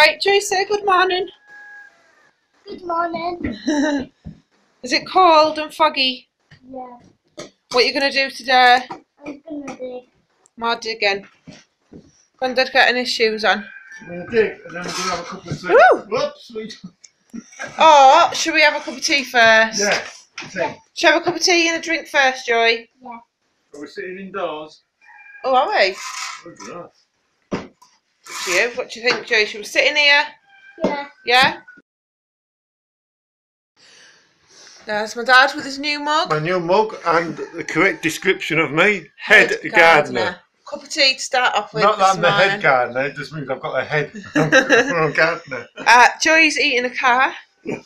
Right, Joy, say good morning. Good morning. Is it cold and foggy? Yeah. What are you going to do today? I'm gonna dig. More digging. Grandad getting his shoes on. I'm going to dig and then we're going to have a cup of tea. Woo! Whoops, sweet. Oh, should we have a cup of tea first? Yeah. Tea. Should we have a cup of tea and a drink first, Joy? Yeah. Are we sitting indoors? Oh, are we? Look at that. To you. What do you think, Joy? Should we sit in here? Yeah. Yeah? There's my dad with his new mug. My new mug and the correct description of me, head gardener. Cup of tea to start off with. Not that this I'm the head morning. gardener, it just means I've got a head. I'm a gardener. Joy's eating a car. And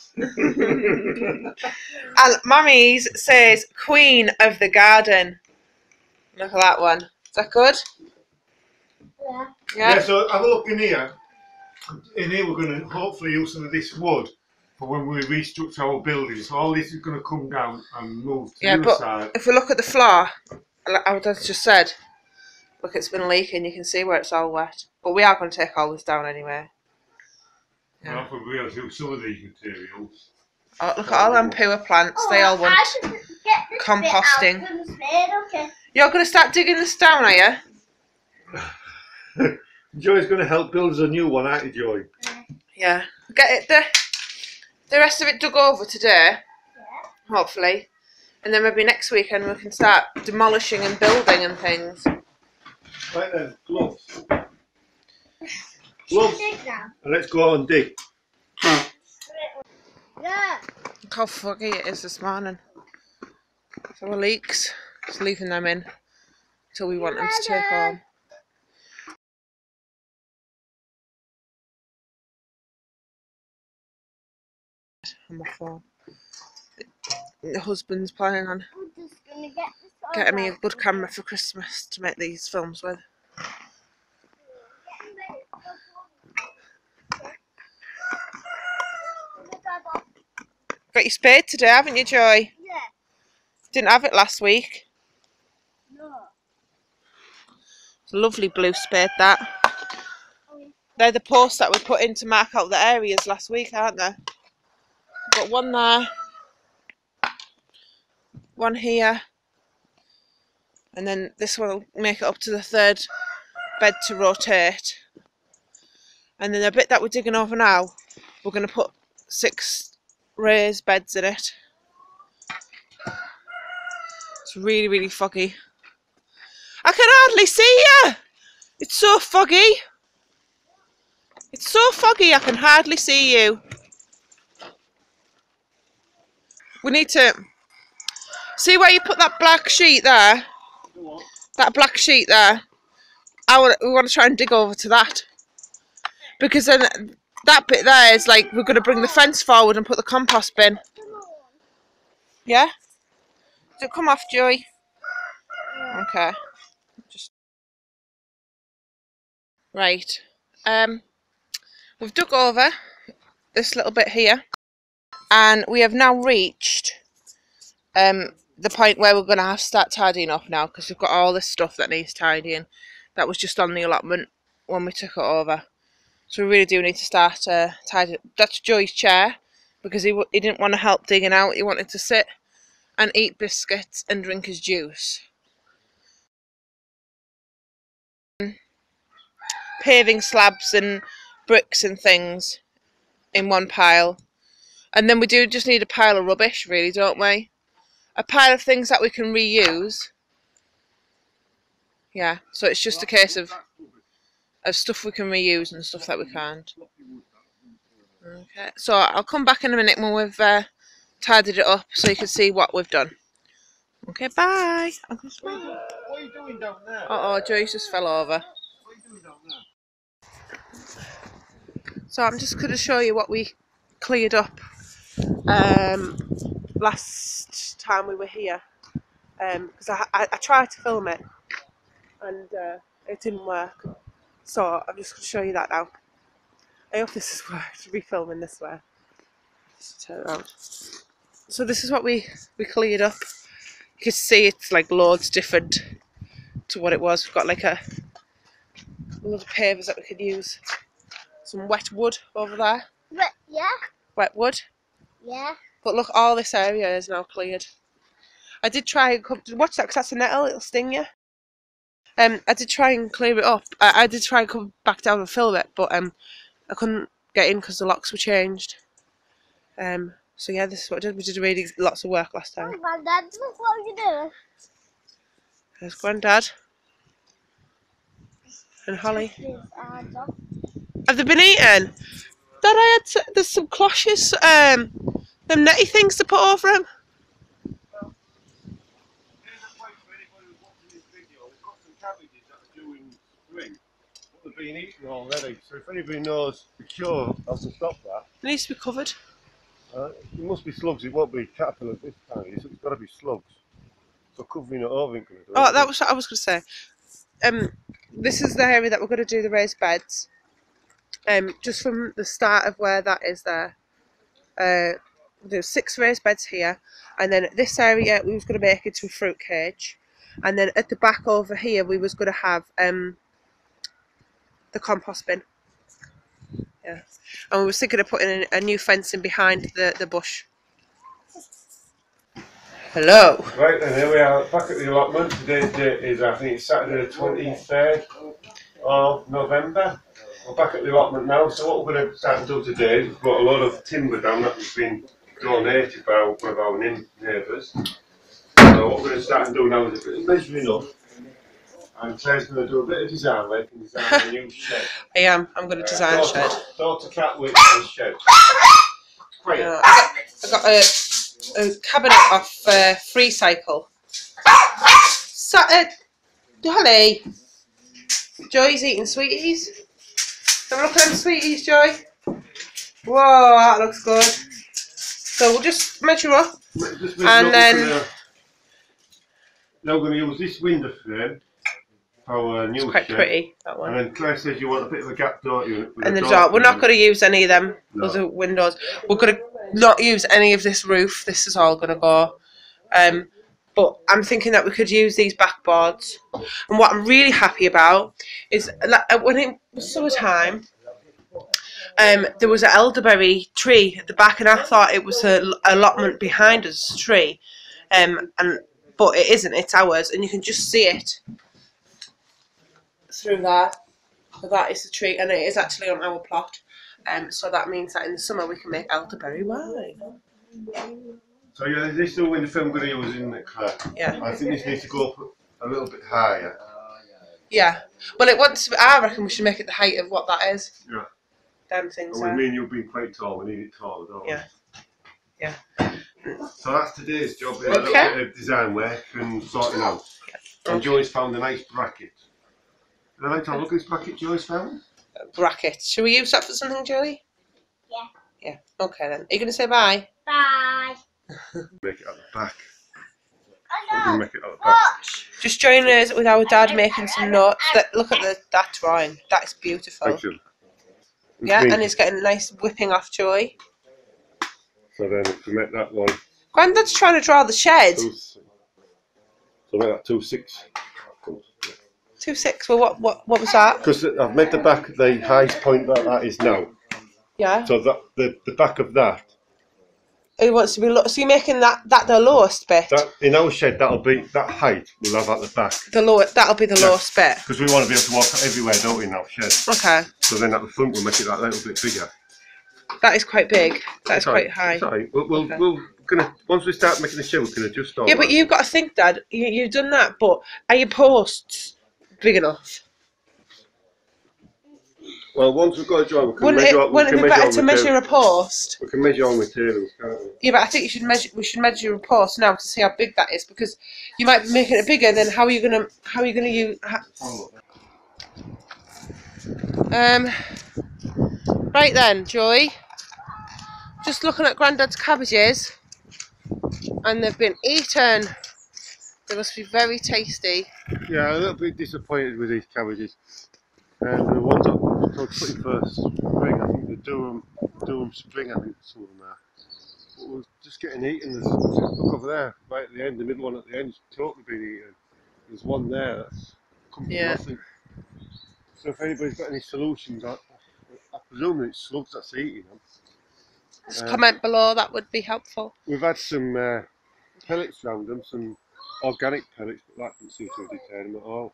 Mummy's says Queen of the Garden. Look at that one. Is that good? Yeah. Yeah. So have a look in here. In here we're going to hopefully use some of this wood for when we restructure our buildings. So all this is going to come down and move to the other side. If we look at the floor, like I just said, look, it's been leaking. You can see where it's all wet. But we are going to take all this down anyway. Yeah. Well, we will use some of these materials. Oh, look at all them poor plants. They all want composting. Okay. You're going to start digging this down, are you? Joy's going to help build us a new one, aren't you, Joy? Yeah. Get it the rest of it dug over today, hopefully. And then maybe next weekend we can start demolishing and building and things. Right then, gloves. Gloves. And let's go out and dig. Yeah. Look how foggy it is this morning. So our leaks, just leaving them in until we want them to take home. On my phone. The husband's planning on getting me a good camera for Christmas to make these films with. Got your spade today, haven't you, Joy? Yeah. Didn't have it last week. No. It's a lovely blue spade, that. They're the posts that we put in to mark out the areas last week, aren't they? Got one there, one here, and then this one will make it up to the third bed to rotate. And then the bit that we're digging over now, we're going to put 6 raised beds in it. It's really, really foggy. I can hardly see you! It's so foggy. It's so foggy I can hardly see you. We need to see where you put that black sheet there. That black sheet there. We want to try and dig over to that, because then that bit there is like we're going to bring the fence forward and put the compost bin. Yeah. Does it come off, Joy? Okay. Just right. We've dug over this little bit here. And we have now reached the point where we're going to have to start tidying up now, because we've got all this stuff that needs tidying. That was just on the allotment when we took it over. So we really do need to start tidying. That's Joy's chair, because he didn't want to help digging out. He wanted to sit and eat biscuits and drink his juice. Paving slabs and bricks and things in one pile. And then we do just need a pile of rubbish, really, don't we? A pile of things that we can reuse. Yeah, so it's just a case of stuff we can reuse and stuff that we can't. Okay, so I'll come back in a minute when we've tidied it up so you can see what we've done. Okay, bye. What are you doing down there? Uh-oh, Joyce just fell over. What are you doing down there? So I'm just going to show you what we cleared up last time we were here, because I tried to film it and it didn't work, so I'm just going to show you that now. I hope this has worked, to be filming this way. Just turn it around. So this is what we cleared up. You can see it's like loads different to what it was. We've got like a lot of pavers that we could use. some wet wood over there. But yeah. Wet wood. Yeah. But look, all this area is now cleared. I did try and watch that because that's a nettle, it'll sting you. I did try and clear it up. I did try and come back down and film it, but I couldn't get in because the locks were changed. So yeah, this is what I did. We did really lots of work last time. Granddad, look what you doing. There's Grandad and Holly. Have they been eaten? Dad, there's some cloches, them netty things to put over them. They've been eaten already, so if anybody knows for sure how to stop that, It needs to be covered. it must be slugs. It won't be caterpillars this time. It's got to be slugs. So covering it over ain't going to do it. Oh, that was what I was going to say. This is the area that we're going to do the raised beds. Just from the start of where that is there. There's 6 raised beds here, and then this area we was going to make into a fruit cage, and then at the back over here we was going to have the compost bin. Yeah, and we were thinking of putting a new fencing behind the bush. Hello. Right then, here we are back at the allotment. Today's date is, I think it's Saturday the 23rd of November. We're back at the allotment now, so what we're going to start and do today is we've got a lot of timber down that has been donated by one of our neighbours. So what we're going to start and do now is a bit of measuring up. And Claire's going to do a bit of design work and design a new shed. I am. I'm going to design a shed. Daughter cat width and shed. Quiet. I got a cabinet off Free Cycle. Holly. Joy's eating sweeties. Have a look at them sweeties, Joy. Whoa, that looks good. So we'll just measure up. And then now we're going to use this window frame for our new it's quite shed. Pretty, that one. And then Claire says you want a bit of a gap, don't you? And the door. We're not going to use any of them other windows. We're going to not use any of this roof. This is all going to go. But I'm thinking that we could use these backboards. And what I'm really happy about is when it was summertime, there was an elderberry tree at the back, and I thought it was an allotment behind us, a tree. But it isn't. It's ours, and you can just see it through there. So that is the tree, and it is actually on our plot. So that means that in the summer we can make elderberry wine. So yeah, this is the window frame we're going to use in the Claire. Yeah. I think this needs to go up a little bit higher. Yeah. Well, it wants to be, I reckon we should make it the height of what that is. Yeah. Them things. And with me and you being quite tall, we need it taller, don't we? Yeah. Yeah. So that's today's job, a little bit of design work and sorting out. Yeah. And Joy's found a nice bracket. Would I like to have a look at this bracket Joy's found? Bracket. Shall we use that for something, Joey? Yeah. Yeah. Okay then. Are you going to say bye? Bye. Make it at the back. I know. Make it at the back. Just join us with our dad making some notes. Look at that drawing. That is beautiful. Thank you. Yeah, and he's getting a nice whipping off Joy. So then if we make that one. Grandad's trying to draw the shed. 2-6. So make that 2-6. 2-6. Well, what was that? Because I've made the back the highest point that is now. Yeah. So that the back of that. It wants to be low. So you're making that the lowest bit. That in our shed that'll be that height. We'll have at the back. That'll be the lowest bit. Because we want to be able to walk everywhere, don't we, in our shed? Okay. So then at the front we'll make it that little bit bigger. That is quite big. That is quite high. Sorry. We're gonna once we start making the shed, we can adjust all. Yeah, but you've got to think, Dad. You've done that, but are your posts big enough? Well, once we've got a drawing, we can Wouldn't measure. it be better to measure a post? We can measure all materials, can't we? Yeah, but I think we should measure a post now to see how big that is, because you might be making it bigger. Then how are you gonna use? Right then, Joy. Just looking at Grandad's cabbages, and they've been eaten. They must be very tasty. Yeah, a little bit disappointed with these cabbages. And the ones that I was putting for spring, I think they're Durham spring, I think some of them are. But we're just getting eaten. Look over there, right at the end, the middle one at the end is totally been eaten. There's one there that's come from nothing. So if anybody's got any solutions, I presuming it's slugs that's eating them. Just comment below, that would be helpful. We've had some pellets around them, some organic pellets, but that didn't seem to have deterred them at all.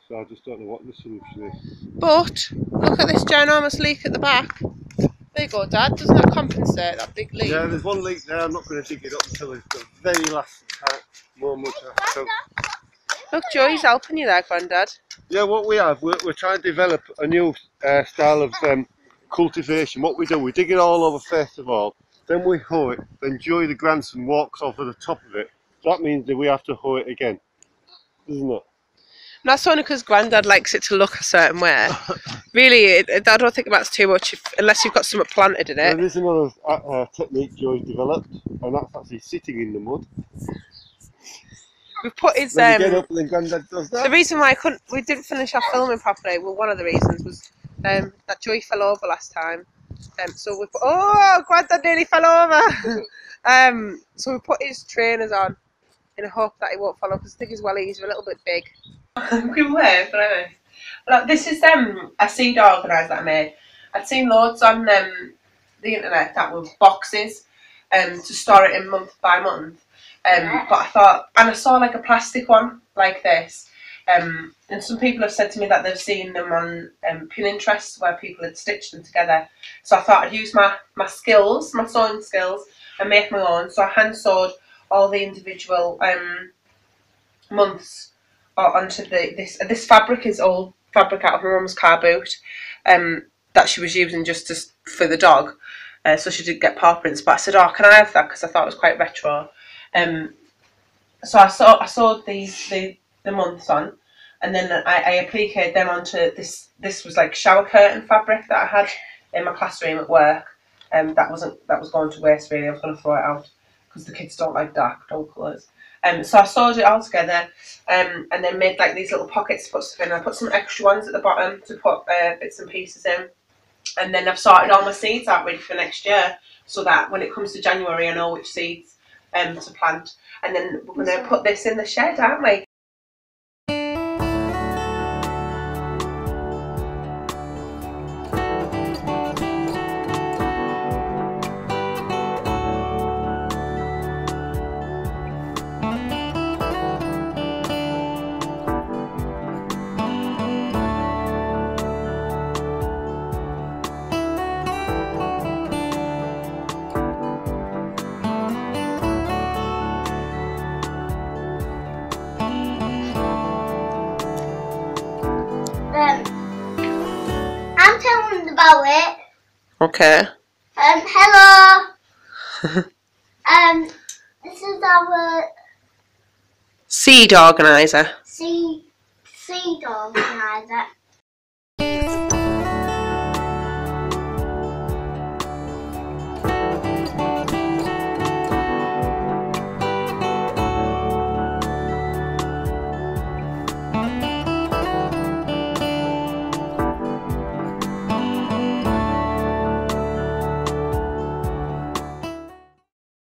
So I just don't know what the solution is. But look at this ginormous leak at the back. There you go, Dad. Doesn't that compensate, that big leak? Yeah, there's one leak there. I'm not going to dig it up until the very last moment. So, Look, Joey's helping you there, Grandad. yeah, what we have, we're trying to develop a new style of cultivation. What we do, we dig it all over first of all, then we hoe it, then Joey the grandson walks over the top of it. So that means that we have to hoe it again, doesn't it? And that's only because Grandad likes it to look a certain way. Really, I don't think that's too much, unless you've got something planted in it. There's another technique Joey's developed, and that's actually sitting in the mud. We've put his When you get up and then Grandad does that. the reason why we didn't finish our filming properly, well, one of the reasons was that Joey fell over last time. So we put, oh, Grandad nearly fell over. So we put his trainers on in the hope that he won't fall over, because I think his wellies are a little bit big. Good way, but anyway. Look, this is a seed organiser that I made. I'd seen loads on the internet that were boxes to store it in month by month. But I thought, and I saw like a plastic one like this, and some people have said to me that they've seen them on Pinterest where people had stitched them together. So I thought I'd use my skills, my sewing skills, and make my own. So I hand sewed all the individual months onto this fabric is old fabric out of my mum's car boot that she was using just for the dog, so she didn't get paw prints. But I said, oh, can I have that, because I thought it was quite retro. So I sewed the months on, and then I appliqued them onto this was like shower curtain fabric that I had in my classroom at work. That was going to waste really. I was going to throw it out because the kids don't like dark colours. So I sewed it all together, and then made like these little pockets to put stuff in. I put some extra ones at the bottom to put bits and pieces in, and then I've sorted all my seeds out ready for next year, so that when it comes to January I know which seeds to plant. And then we're going to put this in the shed, aren't we? I'm telling about it. Okay. Hello. This is our seed organiser. seed organizer.